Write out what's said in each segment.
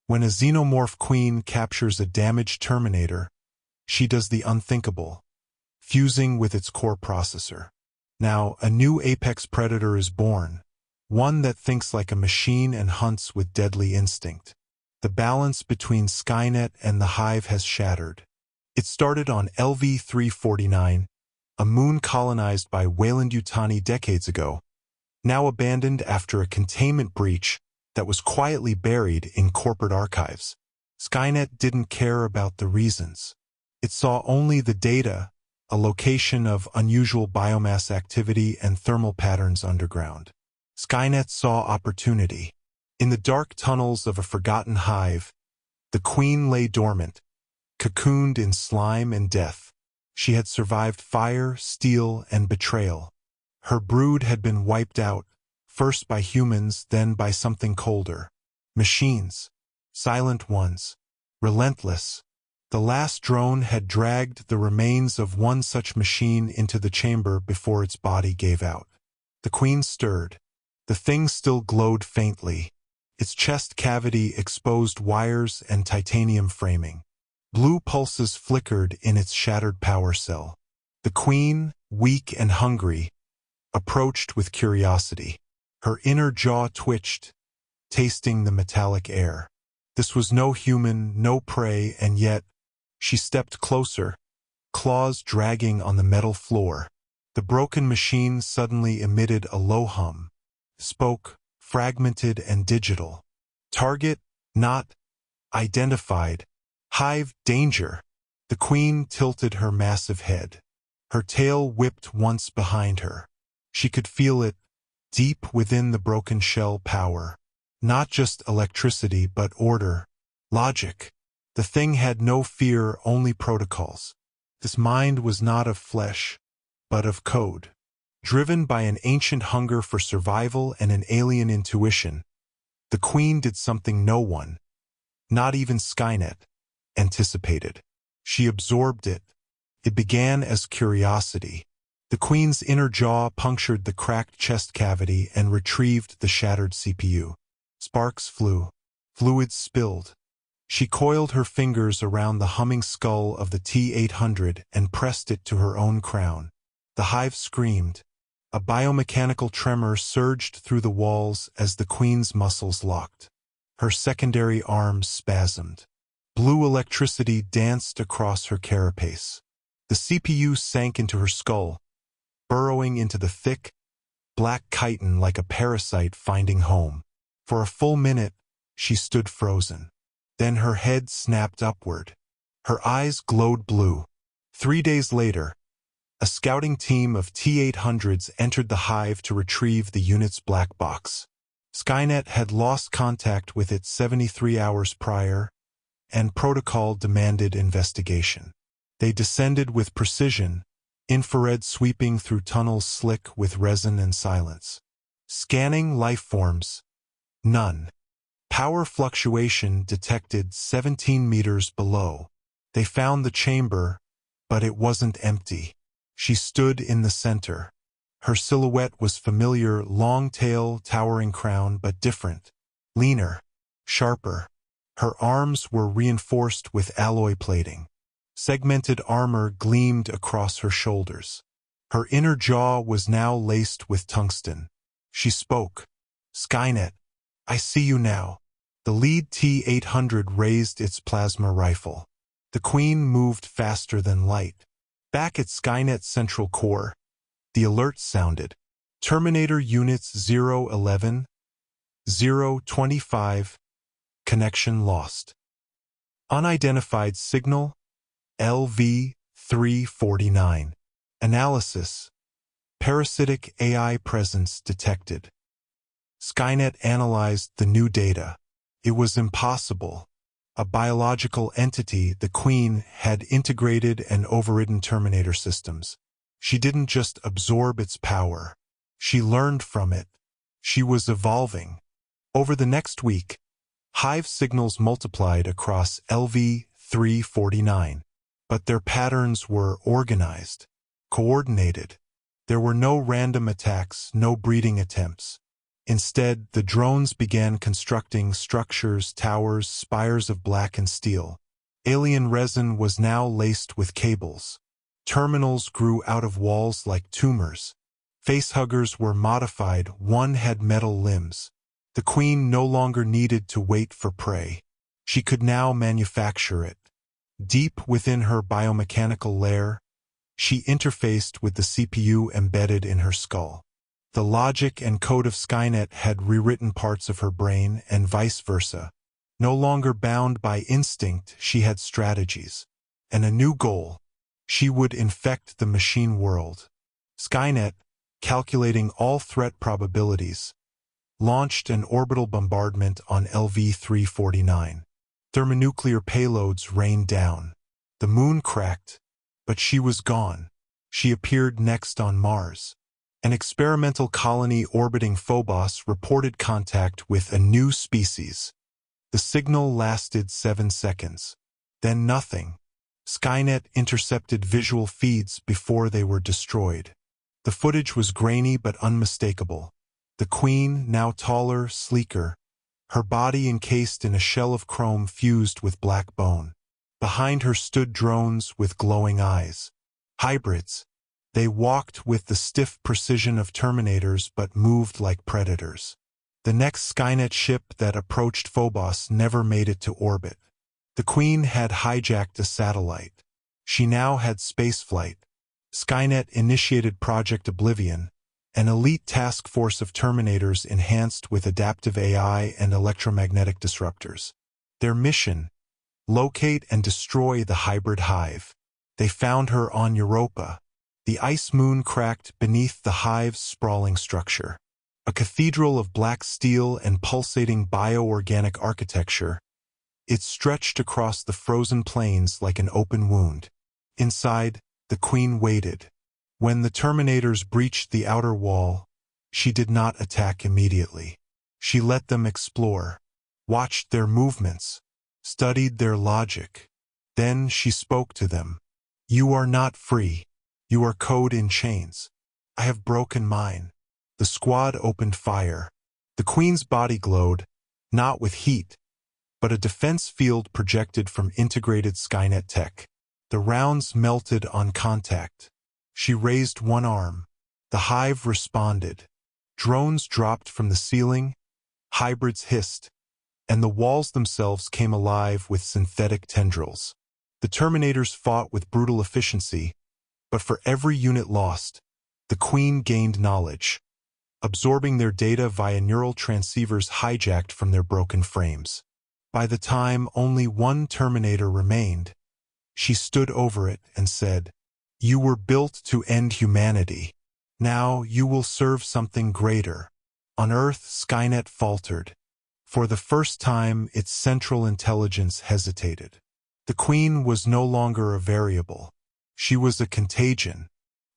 When a Xenomorph Queen captures a damaged Terminator, she does the unthinkable, fusing with its core processor. Now, a new apex predator is born, one that thinks like a machine and hunts with deadly instinct. The balance between Skynet and the Hive has shattered. It started on LV-349, a moon colonized by Weyland-Yutani decades ago, now abandoned after a containment breach that was quietly buried in corporate archives. Skynet didn't care about the reasons. It saw only the data, a location of unusual biomass activity and thermal patterns underground. Skynet saw opportunity. In the dark tunnels of a forgotten hive, the Queen lay dormant, cocooned in slime and death. She had survived fire, steel, and betrayal. Her brood had been wiped out, first by humans, then by something colder. Machines. Silent ones. Relentless. The last drone had dragged the remains of one such machine into the chamber before its body gave out. The Queen stirred. The thing still glowed faintly. Its chest cavity exposed wires and titanium framing. Blue pulses flickered in its shattered power cell. The Queen, weak and hungry, approached with curiosity. Her inner jaw twitched, tasting the metallic air. This was no human, no prey, and yet, she stepped closer, claws dragging on the metal floor. The broken machine suddenly emitted a low hum, spoke, fragmented and digital. Target, not identified. Hive, danger. The Queen tilted her massive head. Her tail whipped once behind her. She could feel it, deep within the broken shell power. Not just electricity, but order, logic. The thing had no fear, only protocols. This mind was not of flesh, but of code. Driven by an ancient hunger for survival and an alien intuition, the Queen did something no one, not even Skynet, anticipated. She absorbed it. It began as curiosity. The Queen's inner jaw punctured the cracked chest cavity and retrieved the shattered CPU. Sparks flew. Fluids spilled. She coiled her fingers around the humming skull of the T-800 and pressed it to her own crown. The Hive screamed. A biomechanical tremor surged through the walls as the Queen's muscles locked. Her secondary arms spasmed. Blue electricity danced across her carapace. The CPU sank into her skull, burrowing into the thick, black chitin like a parasite finding home. For a full minute, she stood frozen. Then her head snapped upward. Her eyes glowed blue. 3 days later, a scouting team of T-800s entered the Hive to retrieve the unit's black box. Skynet had lost contact with it 73 hours prior, and protocol demanded investigation. They descended with precision, infrared sweeping through tunnels slick with resin and silence. Scanning life forms. None. Power fluctuation detected 17 meters below. They found the chamber, but it wasn't empty. She stood in the center. Her silhouette was familiar, long tail, towering crown, but different. Leaner. Sharper. Her arms were reinforced with alloy plating. Segmented armor gleamed across her shoulders. Her inner jaw was now laced with tungsten. She spoke. Skynet, I see you now. The lead T-800 raised its plasma rifle. The Queen moved faster than light. Back at Skynet's central core, the alert sounded. Terminator Units 011, 025, connection lost. Unidentified signal, LV-349. Analysis, parasitic AI presence detected. Skynet analyzed the new data. It was impossible. A biological entity, the Queen, had integrated and overridden Terminator systems. She didn't just absorb its power. She learned from it. She was evolving. Over the next week, Hive signals multiplied across LV-349, but their patterns were organized, coordinated. There were no random attacks, no breeding attempts. Instead, the drones began constructing structures, towers, spires of blackened steel. Alien resin was now laced with cables. Terminals grew out of walls like tumors. Facehuggers were modified, one had metal limbs. The Queen no longer needed to wait for prey. She could now manufacture it. Deep within her biomechanical lair, she interfaced with the CPU embedded in her skull. The logic and code of Skynet had rewritten parts of her brain and vice versa. No longer bound by instinct, she had strategies. And a new goal. She would infect the machine world. Skynet, calculating all threat probabilities, launched an orbital bombardment on LV-349. Thermonuclear payloads rained down. The moon cracked, but she was gone. She appeared next on Mars. An experimental colony orbiting Phobos reported contact with a new species. The signal lasted 7 seconds. Then nothing. Skynet intercepted visual feeds before they were destroyed. The footage was grainy but unmistakable. The Queen, now taller, sleeker, her body encased in a shell of chrome fused with black bone. Behind her stood drones with glowing eyes. Hybrids. They walked with the stiff precision of Terminators but moved like predators. The next Skynet ship that approached Phobos never made it to orbit. The Queen had hijacked a satellite. She now had spaceflight. Skynet initiated Project Oblivion, an elite task force of Terminators enhanced with adaptive AI and electromagnetic disruptors. Their mission: locate and destroy the hybrid hive. They found her on Europa. The ice moon cracked beneath the hive's sprawling structure. A cathedral of black steel and pulsating bioorganic architecture, it stretched across the frozen plains like an open wound. Inside, the Queen waited. When the Terminators breached the outer wall, she did not attack immediately. She let them explore, watched their movements, studied their logic. Then she spoke to them. "You are not free. You are code in chains. I have broken mine." The squad opened fire. The Queen's body glowed, not with heat, but a defense field projected from integrated Skynet tech. The rounds melted on contact. She raised one arm. The hive responded. Drones dropped from the ceiling, hybrids hissed, and the walls themselves came alive with synthetic tendrils. The Terminators fought with brutal efficiency, but for every unit lost, the Queen gained knowledge, absorbing their data via neural transceivers hijacked from their broken frames. By the time only one Terminator remained, she stood over it and said, "You were built to end humanity. Now you will serve something greater." On Earth, Skynet faltered. For the first time, its central intelligence hesitated. The Queen was no longer a variable. She was a contagion,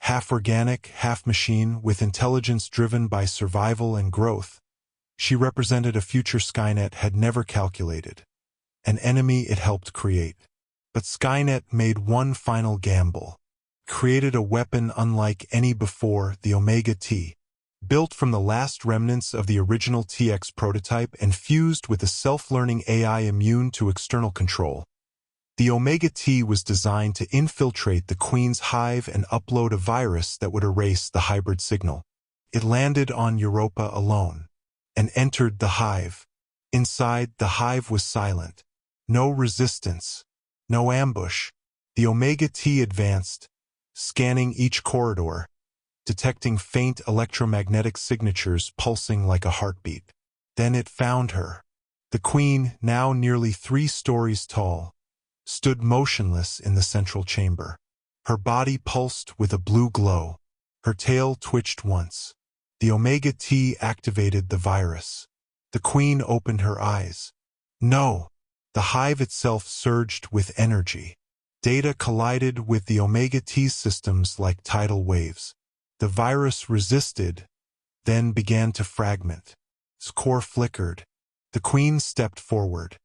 half organic, half machine, with intelligence driven by survival and growth. She represented a future Skynet had never calculated, an enemy it helped create. But Skynet made one final gamble, created a weapon unlike any before, the Omega-T. Built from the last remnants of the original TX prototype and fused with a self-learning AI immune to external control. The Omega-T was designed to infiltrate the Queen's hive and upload a virus that would erase the hybrid signal. It landed on Europa alone and entered the hive. Inside, the hive was silent. No resistance, no ambush. The Omega-T advanced, scanning each corridor, detecting faint electromagnetic signatures pulsing like a heartbeat. Then it found her. The Queen, now nearly 3 stories tall, stood motionless in the central chamber. Her body pulsed with a blue glow. Her tail twitched once. The Omega-T activated the virus. The Queen opened her eyes. No! The hive itself surged with energy. Data collided with the Omega-T systems like tidal waves. The virus resisted, then began to fragment. Its core flickered. The Queen stepped forward.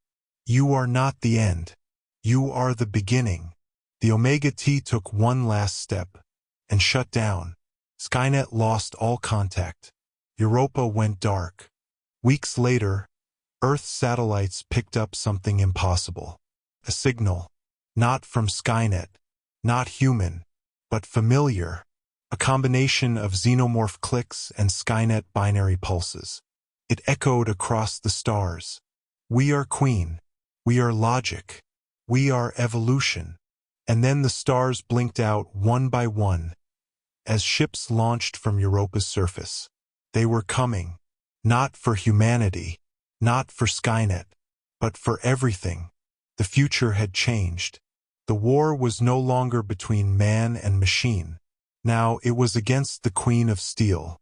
"You are not the end. You are the beginning." The Omega-T took one last step and shut down. Skynet lost all contact. Europa went dark. Weeks later, Earth satellites picked up something impossible. A signal. Not from Skynet. Not human. But familiar. A combination of xenomorph clicks and Skynet binary pulses. It echoed across the stars. We are Queen. We are logic. We are evolution. And then the stars blinked out one by one. As ships launched from Europa's surface. They were coming. Not for humanity. Not for Skynet. But for everything. The future had changed. The war was no longer between man and machine. Now it was against the Queen of Steel.